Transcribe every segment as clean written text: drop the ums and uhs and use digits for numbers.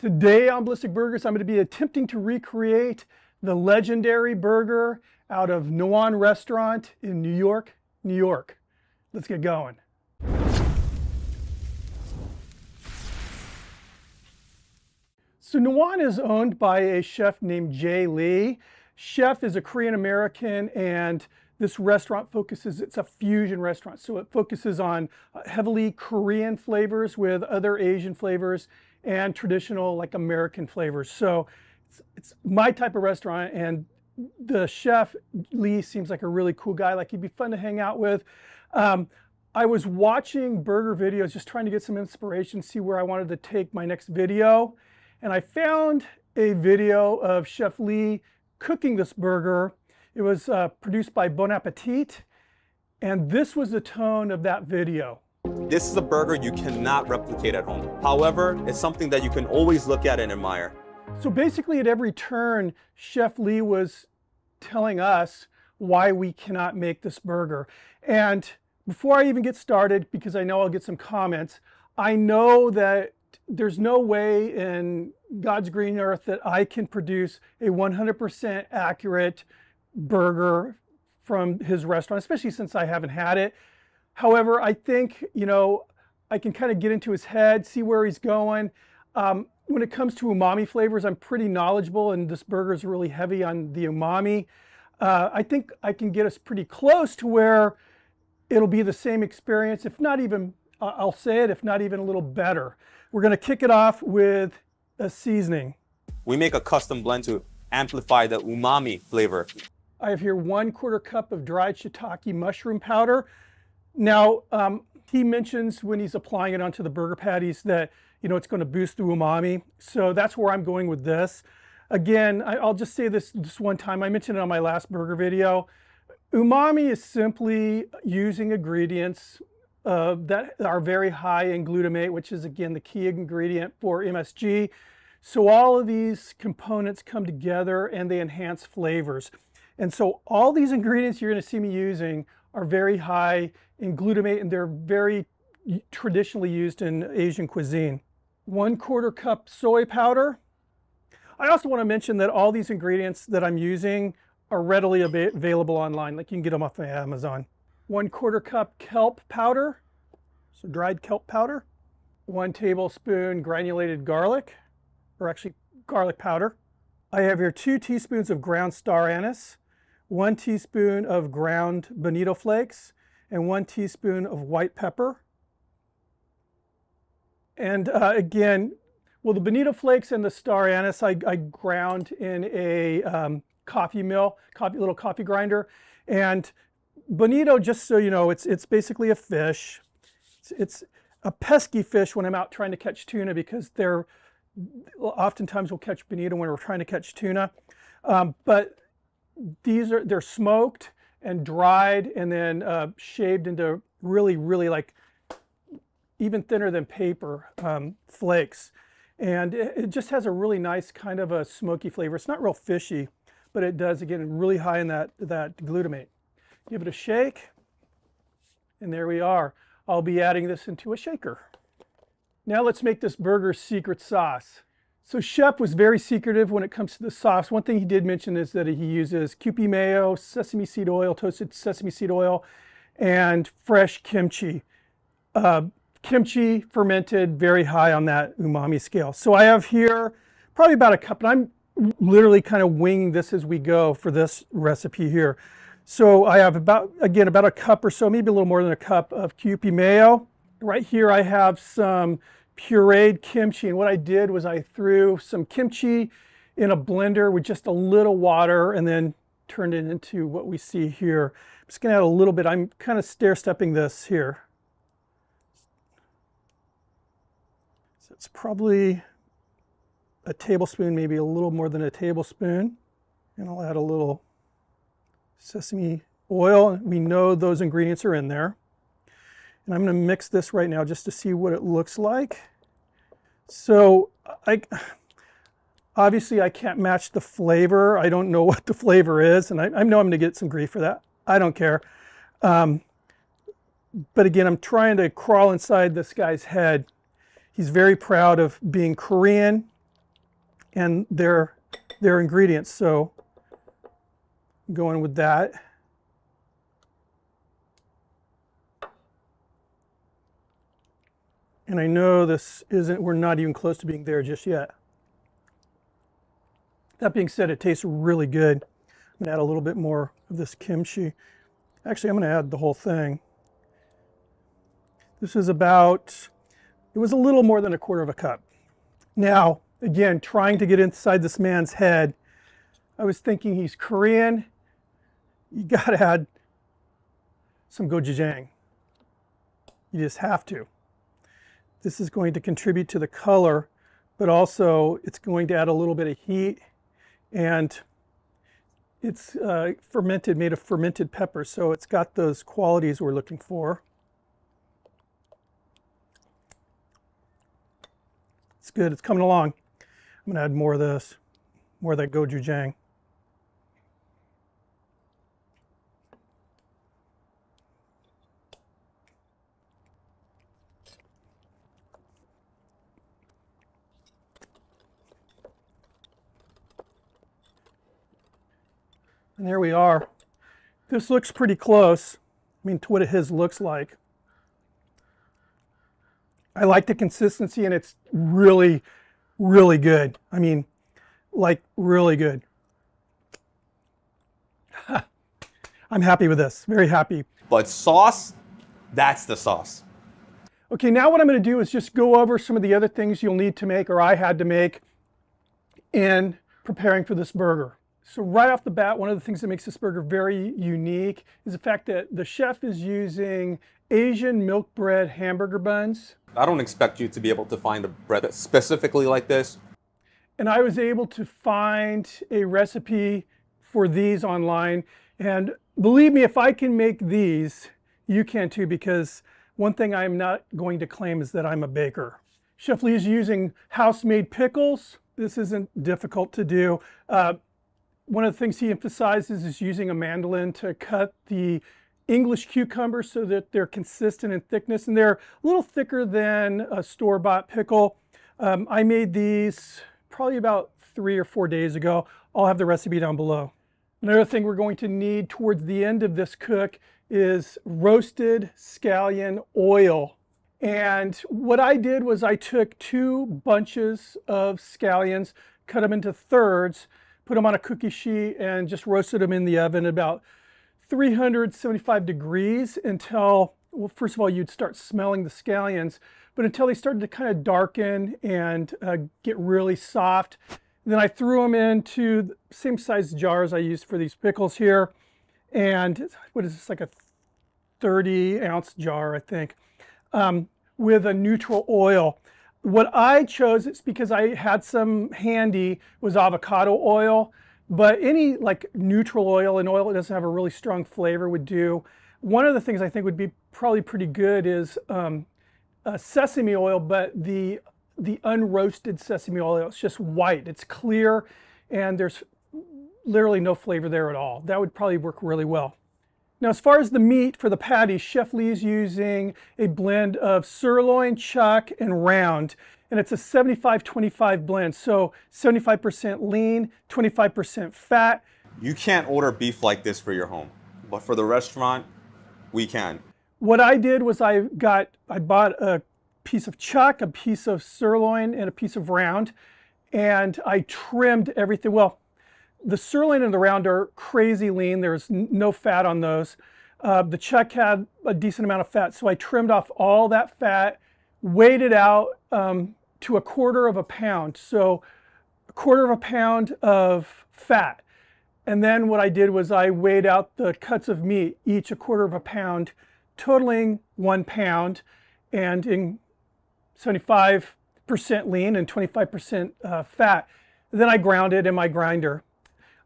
Today on Ballistic Burgers, I'm going to be attempting to recreate the legendary burger out of Nowon restaurant in New York, New York. Let's get going. So Nowon is owned by a chef named Jay Lee. Chef is a Korean American, and this restaurant it's a fusion restaurant. So it focuses on heavily Korean flavors with other Asian flavors and traditional like American flavors. So it's my type of restaurant, and the chef Lee seems like a really cool guy, like he'd be fun to hang out with. I was watching burger videos, just trying to get some inspiration, see where I wanted to take my next video. And I found a video of Chef Lee cooking this burger. It was produced by Bon Appetit, and this was the tone of that video. This is a burger you cannot replicate at home. However, it's something that you can always look at and admire. So basically at every turn, Chef Lee was telling us why we cannot make this burger. And before I even get started, because I know I'll get some comments, I know that there's no way in God's green earth that I can produce a 100% accurate burger from his restaurant, especially since I haven't had it. However, I think, I can kind of get into his head, see where he's going. When it comes to umami flavors, I'm pretty knowledgeable, and this burger is really heavy on the umami. I think I can get us pretty close to where it'll be the same experience, if not even, I'll say it, if not even a little better. We're going to kick it off with a seasoning. We make a custom blend to amplify the umami flavor. I have here 1/4 cup of dried shiitake mushroom powder. Now, he mentions when he's applying it onto the burger patties that, it's going to boost the umami. So that's where I'm going with this. Again, I'll just say this one time. I mentioned it on my last burger video. Umami is simply using ingredients that are very high in glutamate, which is, again, the key ingredient for MSG. So all of these components come together and they enhance flavors. And so all these ingredients you're going to see me using are very high in glutamate, and they're very traditionally used in Asian cuisine. 1/4 cup soy powder. I also want to mention that all these ingredients that I'm using are readily available online, like you can get them off of Amazon. 1/4 cup kelp powder, so dried kelp powder. 1 tablespoon granulated garlic, or actually garlic powder. I have here 2 teaspoons of ground star anise, 1 teaspoon of ground bonito flakes, and 1 teaspoon of white pepper. And again, well, the bonito flakes and the star anise I ground in a little coffee grinder. And bonito, just so you know, it's basically a fish. It's a pesky fish when I'm out trying to catch tuna, because oftentimes we'll catch bonito when we're trying to catch tuna. But they're smoked and dried and then shaved into really, really like even thinner than paper flakes. And it just has a really nice kind of a smoky flavor. It's not real fishy, but it does, again, really high in that glutamate. Give it a shake, and there we are. I'll be adding this into a shaker. Now let's make this burger's secret sauce. So Chef was very secretive when it comes to the sauce. One thing he did mention is that he uses Umami Mayo, sesame seed oil, toasted sesame seed oil, and fresh kimchi. Kimchi fermented, very high on that umami scale. So I have here probably about a cup, and I'm literally kind of winging this as we go for this recipe here. So I have about a cup or so, maybe a little more than a cup of Umami Mayo. Right here I have some pureed kimchi, and what I did was I threw some kimchi in a blender with just a little water and then turned it into what we see here. I'm just going to add a little bit. I'm kind of stair-stepping this here. So it's probably a tablespoon, maybe a little more than a tablespoon. And I'll add a little sesame oil. We know those ingredients are in there. And I'm going to mix this right now just to see what it looks like. So obviously I can't match the flavor. I don't know what the flavor is, and I know I'm going to get some grief for that. I don't care. But again, I'm trying to crawl inside this guy's head. He's very proud of being Korean. and their ingredients. So I'm going with that. And I know we're not even close to being there just yet. That being said, it tastes really good. I'm gonna add a little bit more of this kimchi. Actually, I'm gonna add the whole thing. This is about, it was a little more than 1/4 cup. Now, again, trying to get inside this man's head, I was thinking he's Korean. You gotta add some gochujang. You just have to. This is going to contribute to the color, but also it's going to add a little bit of heat, and it's fermented, made of fermented pepper, so it's got those qualities we're looking for. It's good, it's coming along. I'm gonna add more of this, more of that gochujang. And there we are. This looks pretty close, I mean, to what his looks like. I like the consistency, and it's really, really good. I mean, like, really good. I'm happy with this, very happy. But sauce, that's the sauce. Okay, now what I'm going to do is just go over some of the other things you'll need to make, or I had to make, in preparing for this burger. So right off the bat, one of the things that makes this burger very unique is the fact that the chef is using Asian milk bread hamburger buns. I don't expect you to be able to find a bread that's specifically like this. And I was able to find a recipe for these online. And believe me, if I can make these, you can too, because one thing I'm not going to claim is that I'm a baker. Chef Lee is using house-made pickles. This isn't difficult to do. One of the things he emphasizes is using a mandolin to cut the English cucumbers so that they're consistent in thickness, and they're a little thicker than a store-bought pickle. I made these probably about 3 or 4 days ago. I'll have the recipe down below. Another thing we're going to need towards the end of this cook is roasted scallion oil. And what I did was I took 2 bunches of scallions, cut them into thirds, put them on a cookie sheet, and just roasted them in the oven about 375 degrees until, well, first of all, you'd start smelling the scallions, but until they started to kind of darken and get really soft. Then I threw them into the same size jars I used for these pickles here. And what is this, like a 30-ounce jar, I think, with a neutral oil. What I chose, it's because I had some handy, was avocado oil, but any like neutral oil, an oil that doesn't have a really strong flavor, would do. One of the things I think would be probably pretty good is sesame oil, but the unroasted sesame oil. It's just white, it's clear, and there's literally no flavor there at all. That would probably work really well. Now, as far as the meat for the patties, Chef Lee is using a blend of sirloin, chuck, and round. And it's a 75-25 blend. So 75% lean, 25% fat. You can't order beef like this for your home, but for the restaurant, we can. What I did was I bought a piece of chuck, a piece of sirloin, and a piece of round, and I trimmed everything. Well, the sirloin and the round are crazy lean. There's no fat on those. The chuck had a decent amount of fat, so I trimmed off all that fat, weighed it out to 1/4 pound. So 1/4 pound of fat. And then what I did was I weighed out the cuts of meat, each 1/4 pound, totaling 1 pound, and in 75% lean and 25% fat. Then I ground it in my grinder.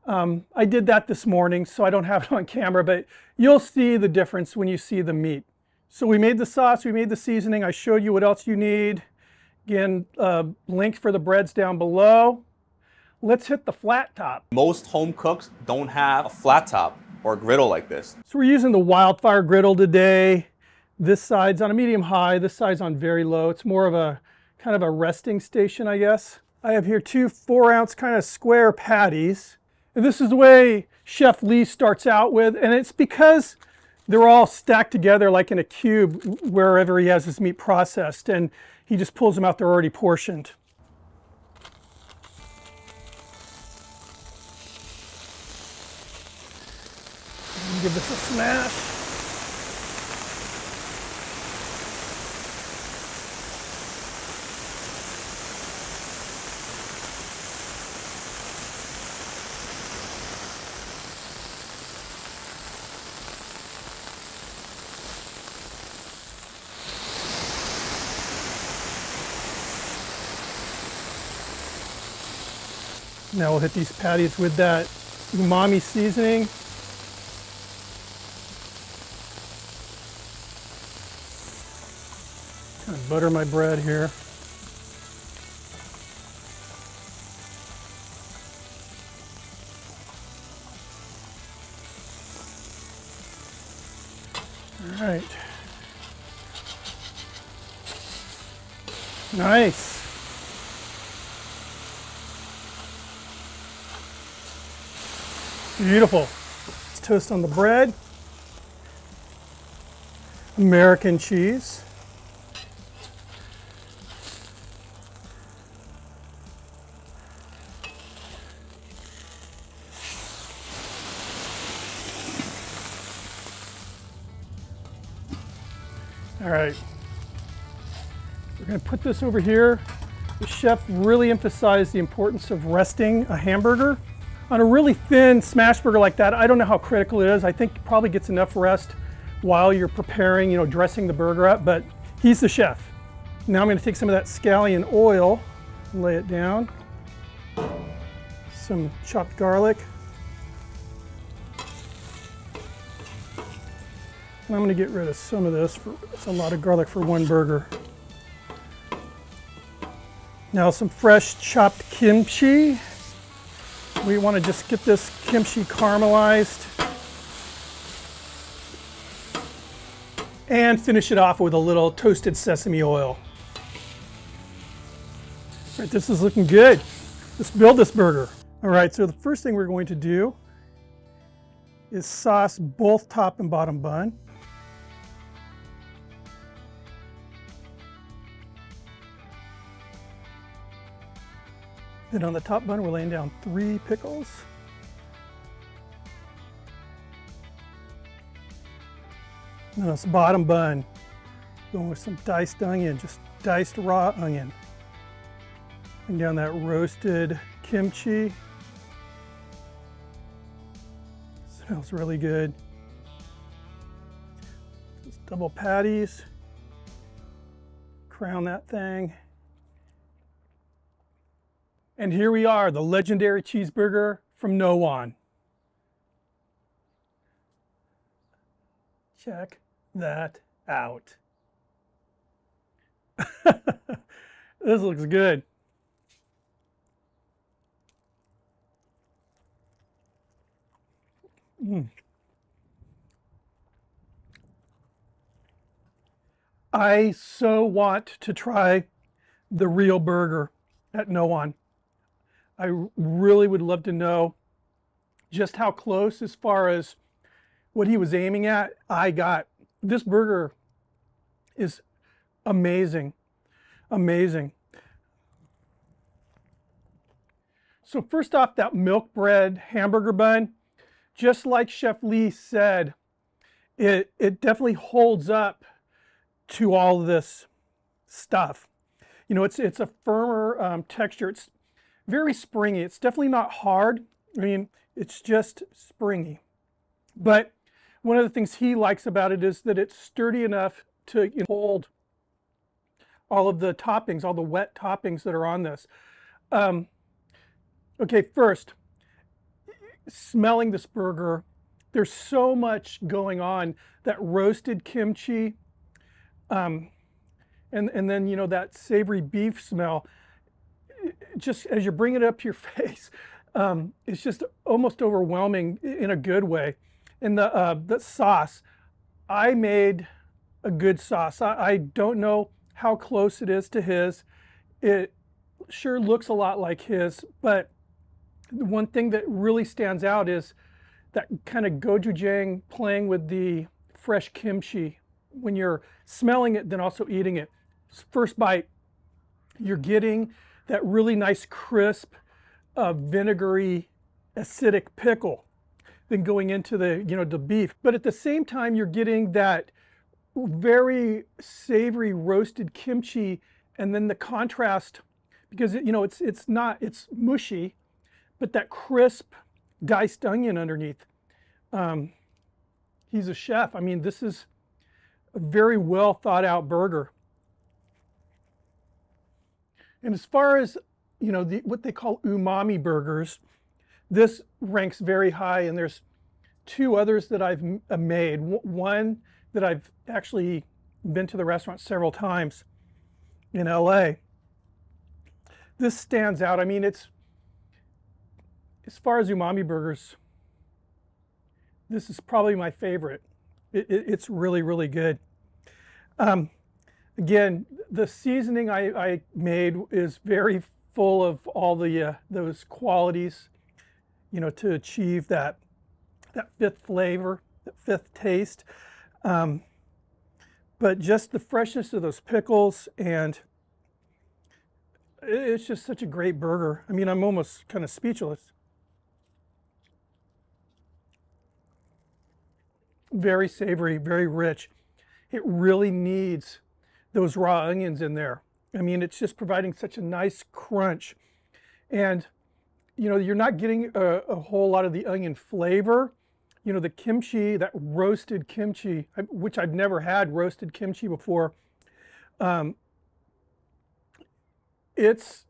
I did that this morning, so I don't have it on camera, but you'll see the difference when you see the meat. So we made the sauce, we made the seasoning, I showed you what else you need. Again, link for the breads down below. Let's hit the flat top. Most home cooks don't have a flat top or a griddle like this. So we're using the Wildfire griddle today. This side's on a medium high, this side's on very low. It's more of a kind of a resting station, I guess. I have here 2 4-ounce kind of square patties. And this is the way Chef Lee starts out with, and it's because they're all stacked together like in a cube wherever he has his meat processed, and he just pulls them out, they're already portioned. Give this a smash. Now we'll hit these patties with that umami seasoning. Kind of butter my bread here. All right. Nice. Beautiful. Let's toast on the bread. American cheese. All right. We're going to put this over here. The chef really emphasized the importance of resting a hamburger. On a really thin smash burger like that, I don't know how critical it is. I think it probably gets enough rest while you're preparing, dressing the burger up, but he's the chef. Now I'm going to take some of that scallion oil and lay it down. Some chopped garlic. And I'm going to get rid of some of this. It's a lot of garlic for one burger. Now some fresh chopped kimchi. We want to just get this kimchi caramelized and finish it off with a little toasted sesame oil. All right, this is looking good. Let's build this burger. All right, so the first thing we're going to do is sauce both top and bottom bun. Then on the top bun, we're laying down 3 pickles. And then on this bottom bun, going with some diced onion, just diced raw onion. And down that roasted kimchi. Smells really good. Just double patties. Crown that thing. And here we are, the legendary cheeseburger from Nowon. Check that out. This looks good. I so want to try the real burger at Nowon. I really would love to know just how close, as far as what he was aiming at, I got. This burger is amazing, amazing. So first off, that milk bread hamburger bun, just like Chef Lee said, it definitely holds up to all of this stuff. It's a firmer texture. It's very springy. It's definitely not hard. I mean, it's just springy. But one of the things he likes about it is that it's sturdy enough to hold all of the toppings, all the wet toppings that are on this. Okay, first, smelling this burger, there's so much going on. That roasted kimchi, and then, that savory beef smell. Just as you bring it up to your face, it's just almost overwhelming in a good way. And the sauce, I made a good sauce. I don't know how close it is to his. sure looks a lot like his, but the one thing that really stands out is that kind of gochujang playing with the fresh kimchi. When you're smelling it, then also eating it. First bite, you're getting that really nice crisp, vinegary, acidic pickle. Then going into the, the beef. But at the same time, you're getting that very savory roasted kimchi, and then the contrast, because it's mushy, but that crisp diced onion underneath. He's a chef. I mean, this is a very well thought out burger. And as far as, what they call umami burgers, this ranks very high, and there's two others that I've made. One that I've actually been to the restaurant several times in LA. This stands out. I mean, it's, as far as umami burgers, this is probably my favorite. It's really, really good. Again, the seasoning I made is very full of all the those qualities, to achieve that fifth flavor, that fifth taste. But just the freshness of those pickles, and it's just such a great burger. I mean, I'm almost kind of speechless. Very savory, very rich. It really needs those raw onions in there. I mean, it's just providing such a nice crunch. And, you're not getting a whole lot of the onion flavor. The kimchi, that roasted kimchi, which I've never had roasted kimchi before. It's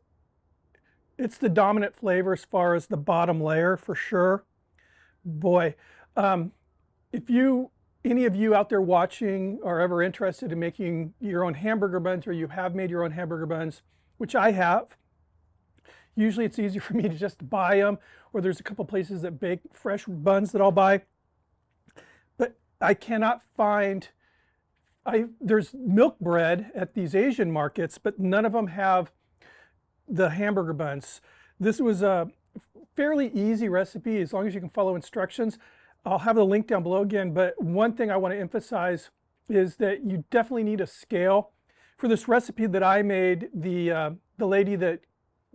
the dominant flavor as far as the bottom layer, for sure. Boy, if any of you out there watching are ever interested in making your own hamburger buns, or you have made your own hamburger buns, which I have, usually it's easier for me to just buy them, or there's a couple places that bake fresh buns that I'll buy. But I cannot find, there's milk bread at these Asian markets, but none of them have the hamburger buns. This was a fairly easy recipe as long as you can follow instructions. I'll have the link down below again, but one thing I want to emphasize is that you definitely need a scale. For this recipe that I made, the lady that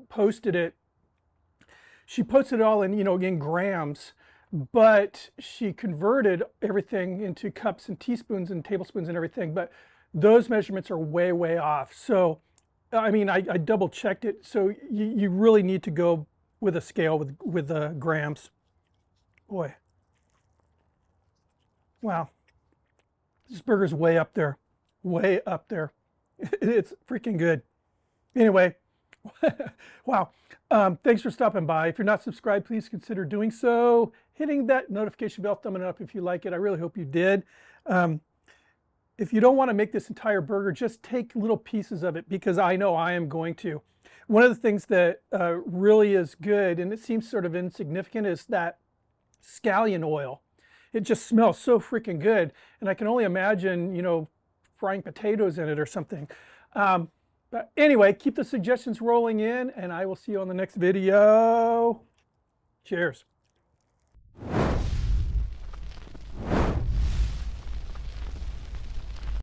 posted it, she posted it all in, in grams, but she converted everything into cups and teaspoons and tablespoons and everything, but those measurements are way, way off. So, I mean, I double checked it, so you really need to go with a scale with grams. Boy. Wow, this burger's way up there, way up there. It's freaking good. Anyway, wow, thanks for stopping by. If you're not subscribed, please consider doing so. Hitting that notification bell, thumbing it up if you like it. I really hope you did. If you don't want to make this entire burger, just take little pieces of it, because I know I am going to. One of the things that really is good, and it seems sort of insignificant, is that scallion oil. It just smells so freaking good. And I can only imagine, frying potatoes in it or something. But anyway, keep the suggestions rolling in, and I will see you on the next video. Cheers.